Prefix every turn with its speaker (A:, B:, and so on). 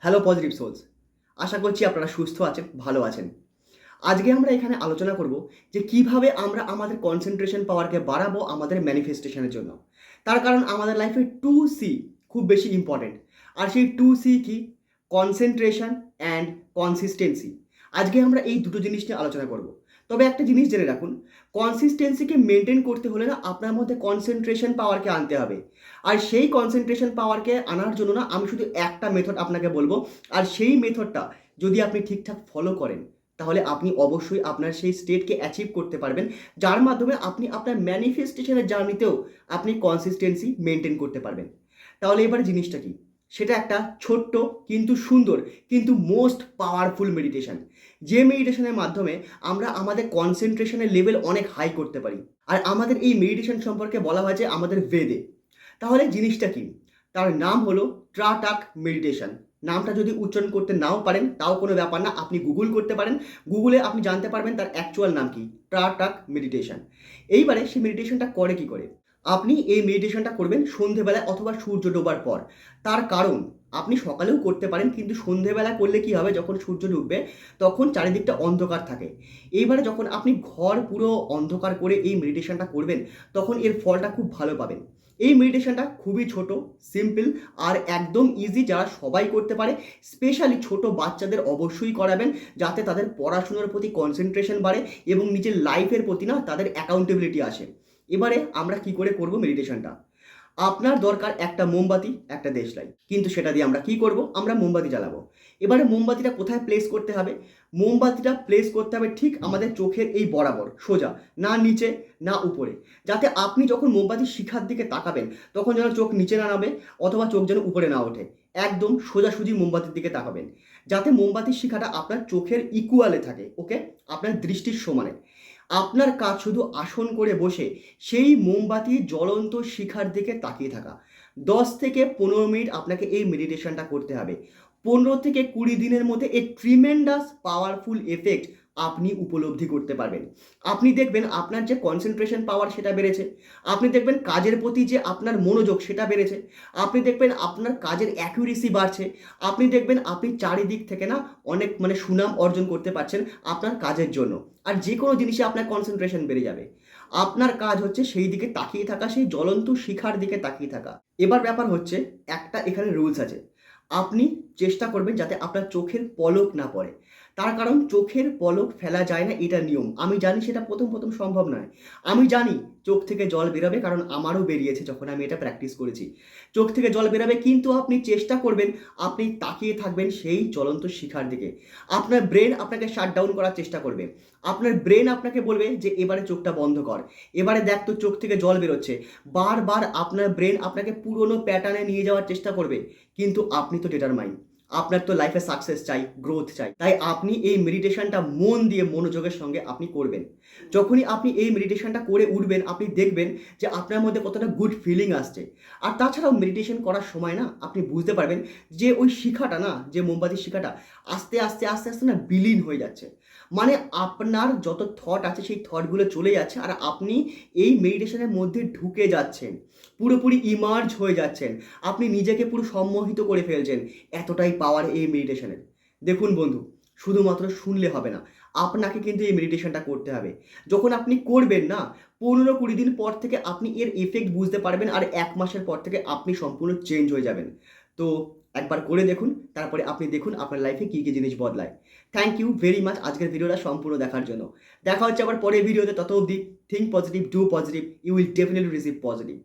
A: Hello positive sols, আশা করছি আপনারা সুস্থ আছেন, ভালো আছেন। আজকে আমরা এখানে আলোচনা করব যে কিভাবে আমরা আমাদের কনসেন্ট্রেশন পাওয়ারকে বাড়াবো আমাদের ম্যানিফেস্টেশনের জন্য। তার কারণ আমাদের লাইফে 2C খুব বেশি ইম্পর্টেন্ট। আর সেই 2C কি? Concentration and consistency. আজকে আমরা এই দুটো জিনিস নিয়ে আলোচনা করব। তবে একটা জিনিস জেনে রাখুন, কনসিস্টেন্সিকে মেনটেন করতে হলে না আপনার মধ্যে কনসেন্ট্রেশন পাওয়ারকে আনতে হবে। আর সেই কনসেন্ট্রেশন পাওয়ারকে আনার জন্য না আমি শুধু একটা মেথড আপনাকে বলবো। আর সেই মেথডটা যদি আপনি ঠিকঠাক ফলো করেন তাহলে আপনি অবশ্যই আপনার সেই স্টেটকে অ্যাচিভ করতে পারবেন, যার মাধ্যমে আপনি আপনার ম্যানিফেস্টেশনের জার্নিতেও আপনি কনসিস্টেন্সি মেনটেন করতে পারবেন। তাহলে এবার জিনিসটা কি? সেটা একটা ছোট্ট কিন্তু সুন্দর কিন্তু মোস্ট পাওয়ারফুল মেডিটেশন, যে মেডিটেশনের মাধ্যমে আমরা আমাদের কনসেন্ট্রেশনের লেভেল অনেক হাই করতে পারি। আর আমাদের এই মেডিটেশন সম্পর্কে বলা হয়েছে আমাদের বেদে। তাহলে জিনিসটা কি? তার নাম হলো ট্রাটাক মেডিটেশন। নামটা যদি উচ্চারণ করতে নাও পারেন তাও কোনো ব্যাপার না, আপনি গুগল করতে পারেন। গুগলে আপনি জানতে পারবেন তার অ্যাকচুয়াল নাম কি, ট্রাটাক মেডিটেশন। এইবারে সেই মেডিটেশনটা করে কি করে? আপনি এই মেডিটেশনটা করবেন সন্ধেবেলায় অথবা সূর্য ডোবার পর। তার কারণ আপনি সকালেও করতে পারেন, কিন্তু সন্ধেবেলা করলে কি হবে, যখন সূর্য ডুববে তখন চারিদিকটা অন্ধকার থাকে। এইবারে যখন আপনি ঘর পুরো অন্ধকার করে এই মেডিটেশনটা করবেন তখন এর ফলটা খুব ভালো পাবেন। এই মেডিটেশনটা খুবই ছোট, সিম্পল আর একদম ইজি, যারা সবাই করতে পারে। স্পেশালি ছোট বাচ্চাদের অবশ্যই করাবেন, যাতে তাদের পড়াশোনার প্রতি কনসেন্ট্রেশন বাড়ে এবং নিজের লাইফের প্রতি না তাদের অ্যাকাউন্টেবিলিটি আসে। এবারে আমরা কি করে করব মেডিটেশনটা? আপনার দরকার একটা মোমবাতি, একটা দেশলাই। কিন্তু সেটা দিয়ে আমরা কি করব? আমরা মোমবাতি জ্বালাবো। এবারে মোমবাতিটা কোথায় প্লেস করতে হবে? মোমবাতিটা প্লেস করতে হবে ঠিক আমাদের চোখের এই বরাবর, সোজা, না নিচে না উপরে। যাতে আপনি যখন মোমবাতির শিখার দিকে তাকাবেন তখন যেন চোখ নিচে না নামে অথবা চোখ যেন উপরে না ওঠে। একদম সোজাসুজি মোমবাতির দিকে তাকাবেন, যাতে মোমবাতির শিখাটা আপনার চোখের ইকুয়ালে থাকে, ওকে, আপনার দৃষ্টির সমানে। আপনার কাজ শুধু আসন করে বসে সেই মোমবাতি জ্বলন্ত শিখার দিকে তাকিয়ে থাকা। 10 থেকে 15 মিনিট আপনাকে এই মেডিটেশনটা করতে হবে। 15 থেকে 20 দিনের মধ্যে এই ট্রিমেন্ডাস পাওয়ারফুল এফেক্ট আপনি উপলব্ধি করতে পারবেন। আপনি দেখবেন আপনার যে কনসেন্ট্রেশন পাওয়ার সেটা বেড়েছে। আপনি দেখবেন কাজের প্রতি যে আপনার মনোযোগ সেটা বেড়েছে। আপনি দেখবেন আপনার কাজের অ্যাকুরেসি বাড়ছে। আপনি দেখবেন আপনি চারিদিক থেকে না অনেক সুনাম অর্জন করতে পারছেন আপনার কাজের জন্য। আর যে কোনো জিনিসে আপনার কনসেন্ট্রেশন বেড়ে যাবে। আপনার কাজ হচ্ছে সেই দিকে তাকিয়ে থাকা, সেই জ্বলন্ত শিখার দিকে তাকিয়ে থাকা। এবার ব্যাপার হচ্ছে, একটা এখানে রুলস আছে। আপনি চেষ্টা করবেন যাতে আপনার চোখের পলক না পড়ে। তার কারণ চোখের পলক ফেলা যায় না, এটা নিয়ম। আমি জানি সেটা প্রথম প্রথম সম্ভব নয়। আমি জানি চোখ থেকে জল বেরোবে, কারণ আমারও বেরিয়েছে যখন আমি এটা প্র্যাকটিস করেছি। চোখ থেকে জল বেরোবে, কিন্তু আপনি চেষ্টা করবেন আপনি তাকিয়ে থাকবেন সেই জ্বলন্ত শিখার দিকে। আপনার ব্রেন আপনাকে শাট ডাউন করার চেষ্টা করবে। আপনার ব্রেন আপনাকে বলবে যে এবারে চোখটা বন্ধ কর, এবারে দেখ তো চোখ থেকে জল বেরোচ্ছে। বারবার আপনার ব্রেন আপনাকে পুরনো প্যাটার্নে নিয়ে যাওয়ার চেষ্টা করবে। কিন্তু আপনি তো ডিটারমাইন্ড, আপনার তো লাইফে সাকসেস চাই, গ্রোথ চাই। তাই আপনি এই মেডিটেশনটা মন দিয়ে মনোযোগের সঙ্গে আপনি করবেন। যখনই আপনি এই মেডিটেশনটা করে উঠবেন আপনি দেখবেন যে আপনার মধ্যে কতটা গুড ফিলিং আসছে। আর তাছাড়াও মেডিটেশন করার সময় না আপনি বুঝতে পারবেন যে ওই শিখাটা না, যে মোমবাতির শিখাটা আস্তে আস্তে আস্তে আস্তে না বিলীন হয়ে যাচ্ছে। মানে আপনার যত থট আছে সেই থটগুলো চলে যাচ্ছে আর আপনি এই মেডিটেশনের মধ্যে ঢুকে যাচ্ছেন, পুরোপুরি ইমার্জ হয়ে যাচ্ছেন। আপনি নিজেকে পুরো সম্মোহিত করে ফেলছেন। এতটাই পাওয়ার এই মেডিটেশনের। দেখুন বন্ধু, শুধুমাত্র শুনলে হবে না, আপনাকে কিন্তু এই মেডিটেশনটা করতে হবে। যখন আপনি করবেন না, 15-20 দিন পর থেকে আপনি এর এফেক্ট বুঝতে পারবেন, আর 1 মাসের পর থেকে আপনি সম্পূর্ণ চেঞ্জ হয়ে যাবেন। তো একবার করে দেখুন, তারপরে আপনি দেখুন আপনার লাইফে কী কী জিনিস বদলায়। থ্যাংক ইউ ভেরি মাচ আজকের ভিডিওটা সম্পূর্ণ দেখার জন্য। দেখা হচ্ছে আবার পরের ভিডিওতে। তত অবধি think positive, do positive, you will definitely receive positive.